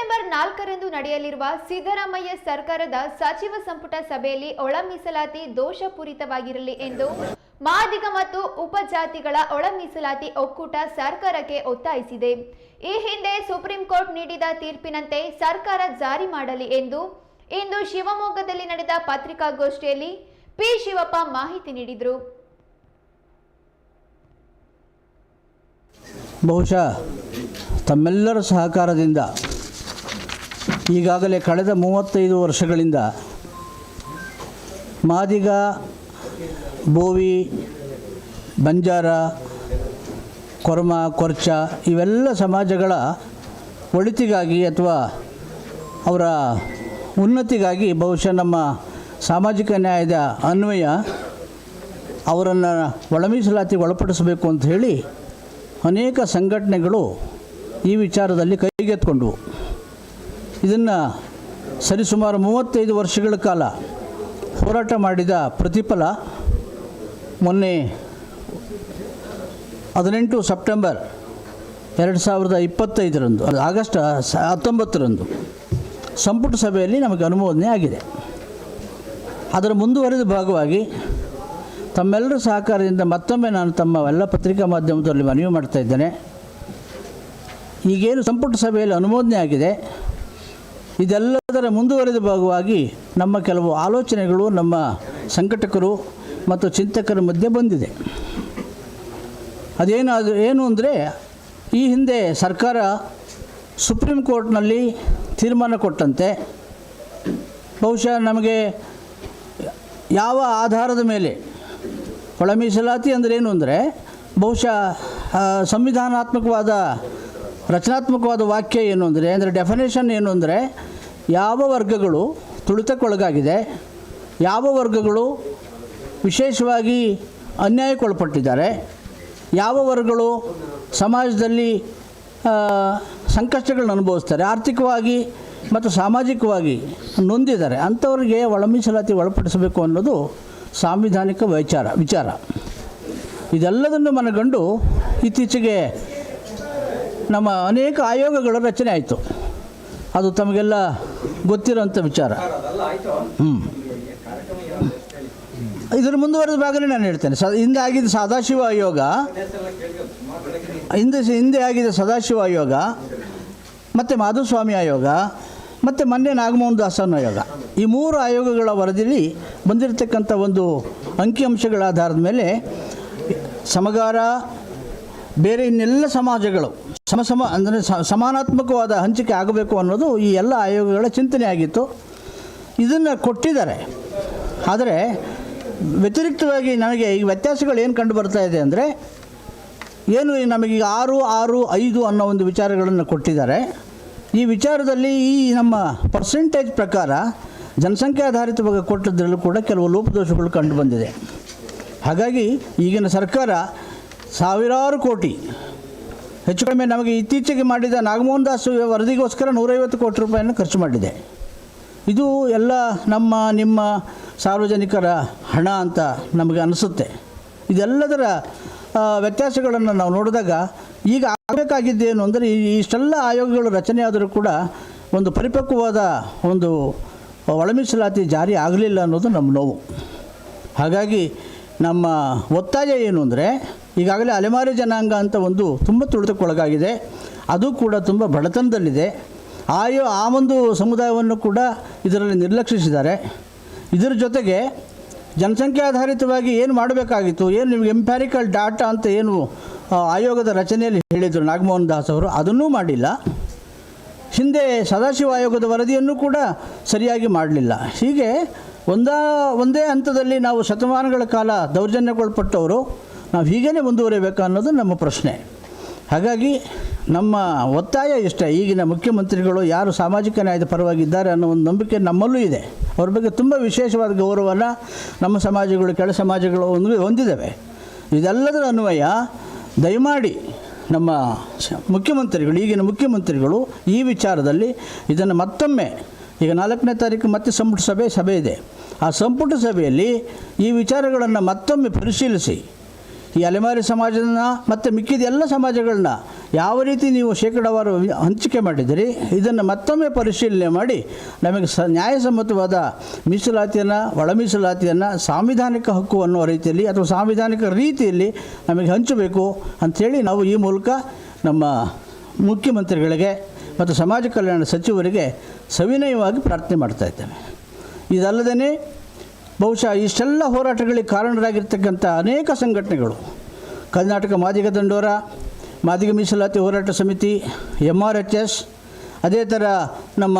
September 4ರಂದು ನಡೆಯಲಿರುವ ಸಿದ್ದರಾಮಯ್ಯ ಸರ್ಕಾರದ ಸಚಿವ ಸಂಪುಟ ಸಭೆಯಲ್ಲಿ ಒಳ ಮೀಸಲಾತಿ ದೋಷಪೂರಿತವಾಗಿರಲಿ ಎಂದು ಮಾದಿಗ ಮತ್ತು ಉಪಜಾತಿಗಳ ಒಳ ಮೀಸಲಾತಿ ಒಕ್ಕೂಟ ಸರ್ಕಾರಕ್ಕೆ ಒತ್ತಾಯಿಸಿದೆ. ಈ ಹಿಂದೆ ಸುಪ್ರೀಂ ಕೋರ್ಟ್ ನೀಡಿದ ತೀರ್ಪಿನಂತೆ ಸರ್ಕಾರ ಜಾರಿ ಮಾಡಲಿ ಎಂದು ಇಂದು ಶಿವಮೊಗ್ಗದಲ್ಲಿ ನಡೆದ ಪತ್ರಿಕಾಗೋಷ್ಠಿಯಲ್ಲಿ ಪಿ. ಶಿವಪ್ಪ ಮಾಹಿತಿ ನೀಡಿದರು. ಬಹುಶಃ ತಮ್ಮೆಲ್ಲರ ಸಹಕಾರದಿಂದ ಈಗಾಗಲೇ ಕಳೆದ 35 ವರ್ಷಗಳಿಂದ ಮಾದಿಗ, ಬೋವಿ, ಬಂಜಾರ, ಕೊರ್ಮ, ಕೊರ್ಚ ಇವೆಲ್ಲ ಸಮಾಜಗಳ ಒಳಿತಿಗಾಗಿ ಅಥವಾ ಅವರ ಉನ್ನತಿಗಾಗಿ ಬಹುಶಃ ನಮ್ಮ ಸಾಮಾಜಿಕ ನ್ಯಾಯದ ಅನ್ವಯ ಅವರನ್ನು ಒಳ ಮೀಸಲಾತಿಗೆ ಒಳಪಡಿಸಬೇಕು ಅಂತ ಹೇಳಿ ಅನೇಕ ಸಂಘಟನೆಗಳು ಈ ವಿಚಾರದಲ್ಲಿ ಕೈಗೆತ್ತಿಕೊಂಡವು. ಇದನ್ನು ಸರಿಸುಮಾರು 35 ವರ್ಷಗಳ ಕಾಲ ಹೋರಾಟ ಮಾಡಿದ ಪ್ರತಿಫಲ ಮೊನ್ನೆ 18 ಸೆಪ್ಟೆಂಬರ್ 2025 ಆಗಸ್ಟ್ 19 ಸಂಪುಟ ಸಭೆಯಲ್ಲಿ ನಮಗೆ ಅನುಮೋದನೆ ಆಗಿದೆ. ಅದರ ಮುಂದುವರೆದ ಭಾಗವಾಗಿ ತಮ್ಮೆಲ್ಲರ ಸಹಕಾರದಿಂದ ಮತ್ತೊಮ್ಮೆ ನಾನು ತಮ್ಮ ಎಲ್ಲ ಪತ್ರಿಕಾ ಮಾಧ್ಯಮದಲ್ಲಿ ಮನವಿ ಮಾಡ್ತಾ ಇದ್ದೇನೆ. ಈಗೇನು ಸಂಪುಟ ಸಭೆಯಲ್ಲಿ ಅನುಮೋದನೆ ಆಗಿದೆ, ಇದೆಲ್ಲದರ ಮುಂದುವರೆದ ಭಾಗವಾಗಿ ನಮ್ಮ ಕೆಲವು ಆಲೋಚನೆಗಳು ನಮ್ಮ ಸಂಘಟಕರು ಮತ್ತು ಚಿಂತಕರ ಮಧ್ಯೆ ಬಂದಿದೆ. ಏನು ಅಂದರೆ, ಈ ಹಿಂದೆ ಸರ್ಕಾರ ಸುಪ್ರೀಂ ಕೋರ್ಟ್ನಲ್ಲಿ ತೀರ್ಮಾನ ಕೊಟ್ಟಂತೆ ಬಹುಶಃ ನಮಗೆ ಯಾವ ಆಧಾರದ ಮೇಲೆ ಒಳ ಮೀಸಲಾತಿ ಅಂದ್ರೇನು ಅಂದರೆ, ಬಹುಶಃ ಸಂವಿಧಾನಾತ್ಮಕವಾದ ರಚನಾತ್ಮಕವಾದ ವಾಕ್ಯ ಏನು ಅಂದರೆ ಡೆಫಿನೇಷನ್ ಏನು ಅಂದರೆ, ಯಾವ ವರ್ಗಗಳು ತುಳಿತಕ್ಕೊಳಗಾಗಿದೆ, ಯಾವ ವರ್ಗಗಳು ವಿಶೇಷವಾಗಿ ಅನ್ಯಾಯಕ್ಕೊಳಪಟ್ಟಿದ್ದಾರೆ, ಯಾವ ವರ್ಗಗಳು ಸಮಾಜದಲ್ಲಿ ಸಂಕಷ್ಟಗಳನ್ನ ಅನುಭವಿಸ್ತಾರೆ, ಆರ್ಥಿಕವಾಗಿ ಮತ್ತು ಸಾಮಾಜಿಕವಾಗಿ ನೊಂದಿದ್ದಾರೆ, ಅಂಥವ್ರಿಗೆ ಒಳ ಮೀಸಲಾತಿ ಒಳಪಡಿಸಬೇಕು ಅನ್ನೋದು ಸಾಂವಿಧಾನಿಕ ವಿಚಾರ. ಇದೆಲ್ಲದನ್ನು ಮನಗಂಡು ಇತ್ತೀಚೆಗೆ ನಮ್ಮ ಅನೇಕ ಆಯೋಗಗಳ ರಚನೆ ಆಯಿತು. ಅದು ತಮಗೆಲ್ಲ ಗೊತ್ತಿರೋಂಥ ವಿಚಾರ. ಇದರ ಮುಂದುವರೆದ ಭಾಗನೇ ನಾನು ಹೇಳ್ತೇನೆ. ಹಿಂದೆ ಆಗಿದ್ದ ಸದಾಶಿವ ಆಯೋಗ, ಹಿಂದೆ ಆಗಿದ್ದ ಸದಾಶಿವ ಆಯೋಗ, ಮತ್ತು ಮಾಧುಸ್ವಾಮಿ ಆಯೋಗ, ಮತ್ತು ಮೊನ್ನೆ ನಾಗಮೋಹನ್ ದಾಸನ್ ಆಯೋಗ, ಈ 3 ಆಯೋಗಗಳ ವರದಿಯಲ್ಲಿ ಬಂದಿರತಕ್ಕಂಥ ಒಂದು ಅಂಕಿಅಂಶಗಳ ಆಧಾರದ ಮೇಲೆ ಸಮಗಾರ, ಬೇರೆ ಇನ್ನೆಲ್ಲ ಸಮಾಜಗಳು ಅಂದರೆ ಸಮಾನಾತ್ಮಕವಾದ ಹಂಚಿಕೆ ಆಗಬೇಕು ಅನ್ನೋದು ಈ ಎಲ್ಲ ಆಯೋಗಗಳ ಚಿಂತನೆ ಆಗಿತ್ತು. ಇದನ್ನು ಕೊಟ್ಟಿದ್ದಾರೆ. ಆದರೆ ವ್ಯತಿರಿಕ್ತವಾಗಿ ನನಗೆ ಈ ವ್ಯತ್ಯಾಸಗಳು ಏನು ಕಂಡು ಬರ್ತಾ ಇದೆ ಅಂದರೆ, ಏನು ನಮಗೀಗ 6, 6, 5 ಅನ್ನೋ ಒಂದು ವಿಚಾರಗಳನ್ನು ಕೊಟ್ಟಿದ್ದಾರೆ. ಈ ವಿಚಾರದಲ್ಲಿ ಈ ನಮ್ಮ ಪರ್ಸೆಂಟೇಜ್ ಪ್ರಕಾರ ಜನಸಂಖ್ಯೆ ಆಧಾರಿತವಾಗಿ ಕೊಟ್ಟದ್ರಲ್ಲೂ ಕೂಡ ಕೆಲವು ಲೋಪದೋಷಗಳು ಕಂಡು ಬಂದಿದೆ. ಹಾಗಾಗಿ ಈಗಿನ ಸರ್ಕಾರ ಸಾವಿರಾರು ಕೋಟಿ, ಹೆಚ್ಚು ಕಡಿಮೆ ನಮಗೆ ಇತ್ತೀಚೆಗೆ ಮಾಡಿದ ನಾಗಮೋಹನ್ ದಾಸ್ ವರದಿಗೋಸ್ಕರ 150 ಕೋಟಿ ರೂಪಾಯಿಯನ್ನು ಖರ್ಚು ಮಾಡಿದೆ. ಇದು ಎಲ್ಲ ನಿಮ್ಮ ಸಾರ್ವಜನಿಕರ ಹಣ ಅಂತ ನಮಗೆ ಅನಿಸುತ್ತೆ. ಇದೆಲ್ಲದರ ವ್ಯತ್ಯಾಸಗಳನ್ನು ನಾವು ನೋಡಿದಾಗ ಈಗ ಆಗಬೇಕಾಗಿದ್ದೇನು ಅಂದರೆ, ಇಷ್ಟೆಲ್ಲ ಆಯೋಗಗಳು ರಚನೆ ಆದರೂ ಕೂಡ ಒಂದು ಪರಿಪಕ್ವವಾದ ಒಂದು ಒಳ ಮೀಸಲಾತಿ ಜಾರಿ ಆಗಲಿಲ್ಲ ಅನ್ನೋದು ನಮ್ಮ ನೋವು. ಹಾಗಾಗಿ ನಮ್ಮ ಒತ್ತಾಯ ಏನು ಅಂದರೆ, ಈಗಾಗಲೇ ಅಲೆಮಾರಿ ಜನಾಂಗ ಅಂತ ಒಂದು ತುಂಬ ತುಳಿತಕ್ಕೊಳಗಾಗಿದೆ, ಅದು ಕೂಡ ತುಂಬ ಬಡತನದಲ್ಲಿದೆ. ಆ ಒಂದು ಸಮುದಾಯವನ್ನು ಕೂಡ ಇದರಲ್ಲಿ ನಿರ್ಲಕ್ಷಿಸಿದ್ದಾರೆ. ಇದರ ಜೊತೆಗೆ ಜನಸಂಖ್ಯೆ ಆಧಾರಿತವಾಗಿ ಏನು ಮಾಡಬೇಕಾಗಿತ್ತು, ಏನು ನಿಮಗೆ ಎಂಪ್ಯಾರಿಕಲ್ ಡಾಟಾ ಅಂತ ಏನು ಆಯೋಗದ ರಚನೆಯಲ್ಲಿ ಹೇಳಿದರು ನಾಗಮೋಹನ್ ದಾಸ್ ಅವರು, ಅದನ್ನೂ ಮಾಡಿಲ್ಲ. ಹಿಂದೆ ಸದಾಶಿವ ಆಯೋಗದ ವರದಿಯನ್ನು ಕೂಡ ಸರಿಯಾಗಿ ಮಾಡಲಿಲ್ಲ. ಹೀಗೆ ಒಂದೇ ಹಂತದಲ್ಲಿ ನಾವು ಶತಮಾನಗಳ ಕಾಲ ದೌರ್ಜನ್ಯಕ್ಕೊಳಪಟ್ಟವರು, ನಾವು ಹೀಗೇ ಮುಂದುವರಿಬೇಕು ಅನ್ನೋದು ನಮ್ಮ ಪ್ರಶ್ನೆ. ಹಾಗಾಗಿ ನಮ್ಮ ಒತ್ತಾಯ ಇಷ್ಟೇ, ಈಗಿನ ಮುಖ್ಯಮಂತ್ರಿಗಳು ಯಾರು ಸಾಮಾಜಿಕ ನ್ಯಾಯದ ಪರವಾಗಿದ್ದಾರೆ ಅನ್ನೋ ಒಂದು ನಂಬಿಕೆ ನಮ್ಮಲ್ಲೂ ಇದೆ. ಅವ್ರ ಬಗ್ಗೆ ತುಂಬ ವಿಶೇಷವಾದ ಗೌರವನ ನಮ್ಮ ಸಮಾಜಗಳು, ಕೆಳ ಸಮಾಜಗಳು ಹೊಂದಿದ್ದಾವೆ. ಇದೆಲ್ಲದರ ಅನ್ವಯ ದಯಮಾಡಿ ನಮ್ಮ ಮುಖ್ಯಮಂತ್ರಿಗಳು, ಈಗಿನ ಮುಖ್ಯಮಂತ್ರಿಗಳು ಈ ವಿಚಾರದಲ್ಲಿ ಇದನ್ನು ಮತ್ತೊಮ್ಮೆ, ಈಗ 4ನೇ ತಾರೀಕು ಮತ್ತೆ ಸಂಪುಟ ಸಭೆ ಇದೆ, ಆ ಸಂಪುಟ ಸಭೆಯಲ್ಲಿ ಈ ವಿಚಾರಗಳನ್ನು ಮತ್ತೊಮ್ಮೆ ಪರಿಶೀಲಿಸಿ ಈ ಅಲೆಮಾರಿ ಸಮಾಜನ ಮತ್ತು ಮಿಕ್ಕಿದ ಎಲ್ಲ ಸಮಾಜಗಳನ್ನ ಯಾವ ರೀತಿ ನೀವು ಶೇಕಡಾವಾರು ಹಂಚಿಕೆ ಮಾಡಿದಿರಿ, ಇದನ್ನು ಮತ್ತೊಮ್ಮೆ ಪರಿಶೀಲನೆ ಮಾಡಿ ನಮಗೆ ನ್ಯಾಯಸಮ್ಮತವಾದ ಮೀಸಲಾತಿಯನ್ನು, ಒಳ ಮೀಸಲಾತಿಯನ್ನು ಸಾಂವಿಧಾನಿಕ ಹಕ್ಕು ಅನ್ನೋ ರೀತಿಯಲ್ಲಿ ಅಥವಾ ಸಾಂವಿಧಾನಿಕ ರೀತಿಯಲ್ಲಿ ನಮಗೆ ಹಂಚಬೇಕು ಅಂಥೇಳಿ ನಾವು ಈ ಮೂಲಕ ನಮ್ಮ ಮುಖ್ಯಮಂತ್ರಿಗಳಿಗೆ ಮತ್ತು ಸಮಾಜ ಕಲ್ಯಾಣ ಸಚಿವರಿಗೆ ಸವಿನಯವಾಗಿ ಪ್ರಾರ್ಥನೆ ಮಾಡ್ತಾ ಇದ್ದೇವೆ. ಇದಲ್ಲದೇ ಬಹುಶಃ ಇಷ್ಟೆಲ್ಲ ಹೋರಾಟಗಳಿಗೆ ಕಾರಣರಾಗಿರ್ತಕ್ಕಂಥ ಅನೇಕ ಸಂಘಟನೆಗಳು, ಕರ್ನಾಟಕ ಮಾದಿಗ ದಂಡೋರ, ಮಾದಿಗ ಮೀಸಲಾತಿ ಹೋರಾಟ ಸಮಿತಿ, MRHS, ಅದೇ ಥರ ನಮ್ಮ